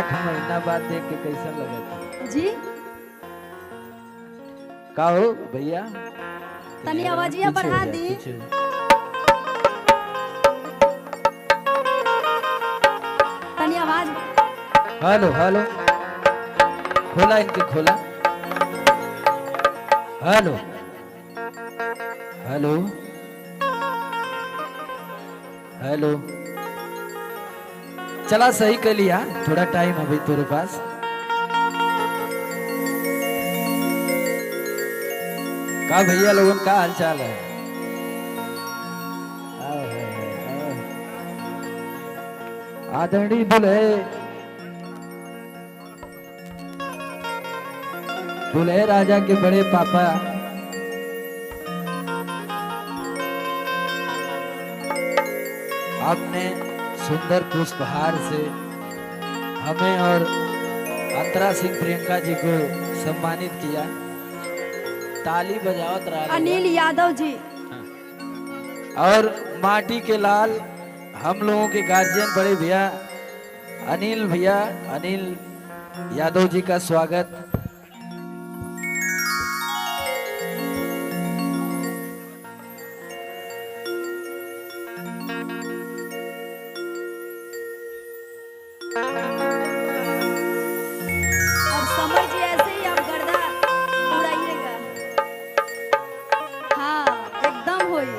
8 महीना बाद देख के कैसा लगा था जी का हो भैया? तनी आवाजिया पीछे हो बढ़ा जा, दी। पीछे हो। तनी आवाज हेलो हेलो, खोला इनके खोला। हेलो हेलो हेलो, चला सही कर लिया, थोड़ा टाइम अभी तेरे पास। का भैया लोगन का हाल चाल है? आदरणीय दुल्हे राजा के बड़े पापा आपने सुंदर पुष्पहार से हमें और अंतरा सिंह प्रियंका जी को सम्मानित किया। ताली बजाओ तरा। अनिल यादव जी और माटी के लाल हम लोगों के गार्जियन बड़े भैया अनिल यादव जी का स्वागत। और समर जी ऐसे ही आप गर्दा उड़ाइएगा। हाँ एकदम होई।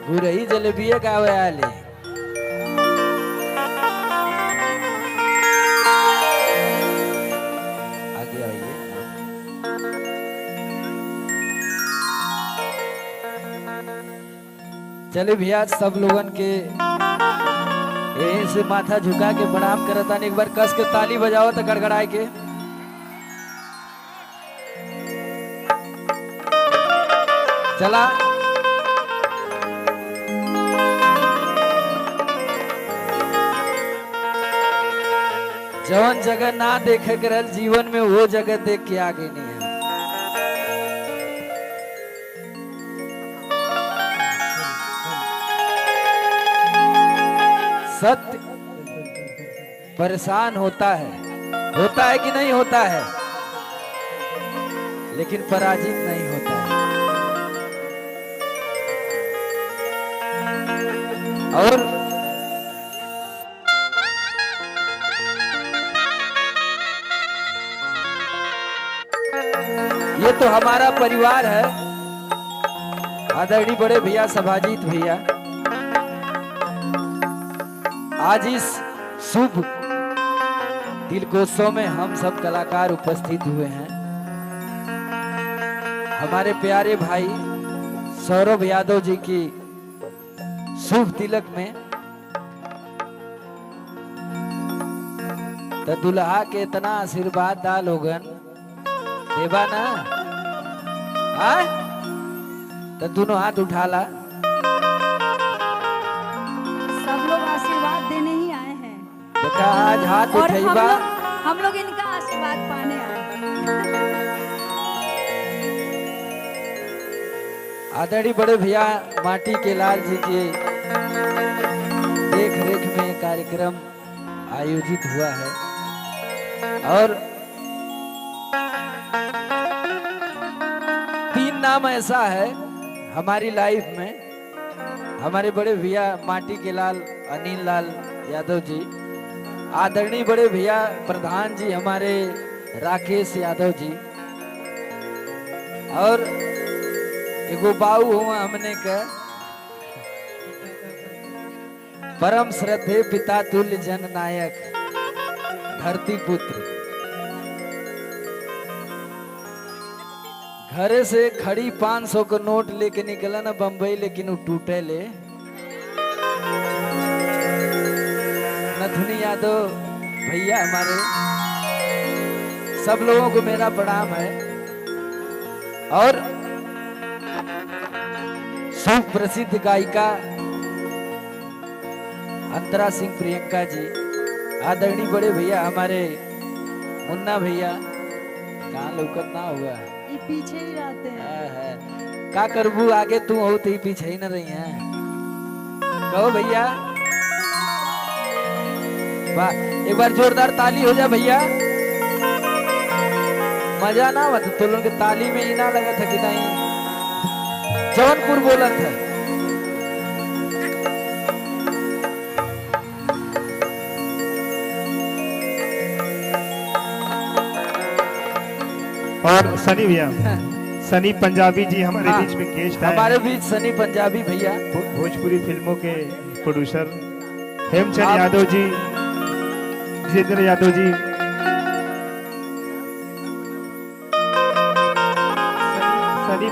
गुरही जलेबिया का आले आगे आइए। चले भैया सब लोगन के यहीं से माथा झुका के प्रणाम करता। एक बार कस के ताली बजाओ तो गड़गड़ाए के। चला जवन जगह ना देखे के रहल जीवन में वो जगह देख के आगे नहीं है। सत्य परेशान होता है कि नहीं होता है, लेकिन पराजित नहीं होता है। और ये तो हमारा परिवार है। आदरणीय बड़े भैया सभाजीत भैया आज इस शुभ दिलकोत्सव में हम सब कलाकार उपस्थित हुए हैं। हमारे प्यारे भाई सौरभ यादव जी की शुभ तिलक में तो दुल्हा के इतना आशीर्वाद दा लोगन देवा ना तो दोनों हाथ उठाला। सब लोग आशीर्वाद देने ही आए हैं। देखा आज हाथ और उठेबा। हम लोग इनका आशीर्वाद पाने आए हैं। आदरणीय बड़े भैया माटी के लाल जी के देख रेख में कार्यक्रम आयोजित हुआ है। और 3 नाम ऐसा है हमारी लाइफ में। हमारे बड़े भैया माटी के लाल अनिल लाल यादव जी, आदरणीय बड़े भैया प्रधान जी हमारे राकेश यादव जी, और एगो बाऊ हुआ हमने का परम श्रद्धेय पिता तुल्य जन नायक धरती पुत्र। घरे से खड़ी 500 का नोट लेके निकला ना बंबई, लेकिन वो टूटे ले। नथुनी यादव भैया हमारे, सब लोगों को मेरा प्रणाम है। और सुप्रसिद्ध गायिका अंतरा सिंह प्रियंका जी, आदरणीय बड़े भैया हमारे मुन्ना भैया, कहाँ लौकत ना हुआ, ये पीछे ही रहते हैं। का करबू आगे तू हो तो पीछे ही न रही है। कहो भैया, वाह, एक बार जोरदार ताली हो जा भैया। मजा ना मत तो लोग के ताली में ही ना लगा था कि नहीं जौनपुर बोला था। और सनी भैया, सनी पंजाबी जी हमारे हाँ, बीच में गेस्ट आए हमारे हैं। बीच सनी पंजाबी भैया, भोजपुरी फिल्मों के प्रोड्यूसर हेमचंद यादव जी, जितेंद्र यादव जी, सनी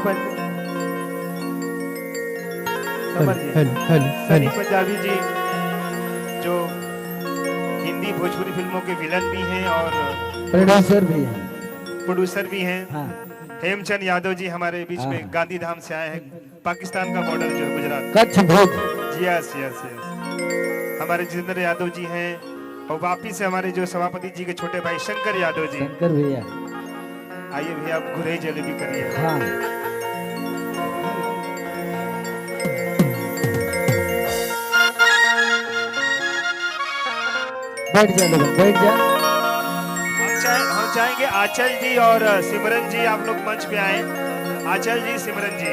समर जी, सनी पंजाबी जी जो हिंदी भोजपुरी फिल्मों के विलन भी हैं और प्रोड्यूसर भी है। प्रोड्यूसर भी हैं। हाँ, हेमचंद यादव जी हमारे बीच में हाँ। गांधीधाम से आए हैं, पाकिस्तान का बॉर्डर जो है Gujarat. Kutch Bhuj. Yes yes yes. हमारे जितेंद्र यादव जी हैं और वापिस से हमारे जो सभापति जी के छोटे भाई शंकर यादव जी। शंकर भैया, आइए भैया, आप घुरई जलेबी करिए। हाँ, बैठ जा लोग, बैठ जा। हम चाहेंगे आंचल जी और सिमरन जी, आप लोग मंच पे आए। आंचल जी, सिमरन जी।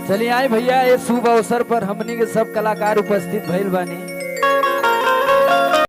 चलिए आए भैया, ये शुभ अवसर पर हमनी के सब कलाकार उपस्थित भइल बानी।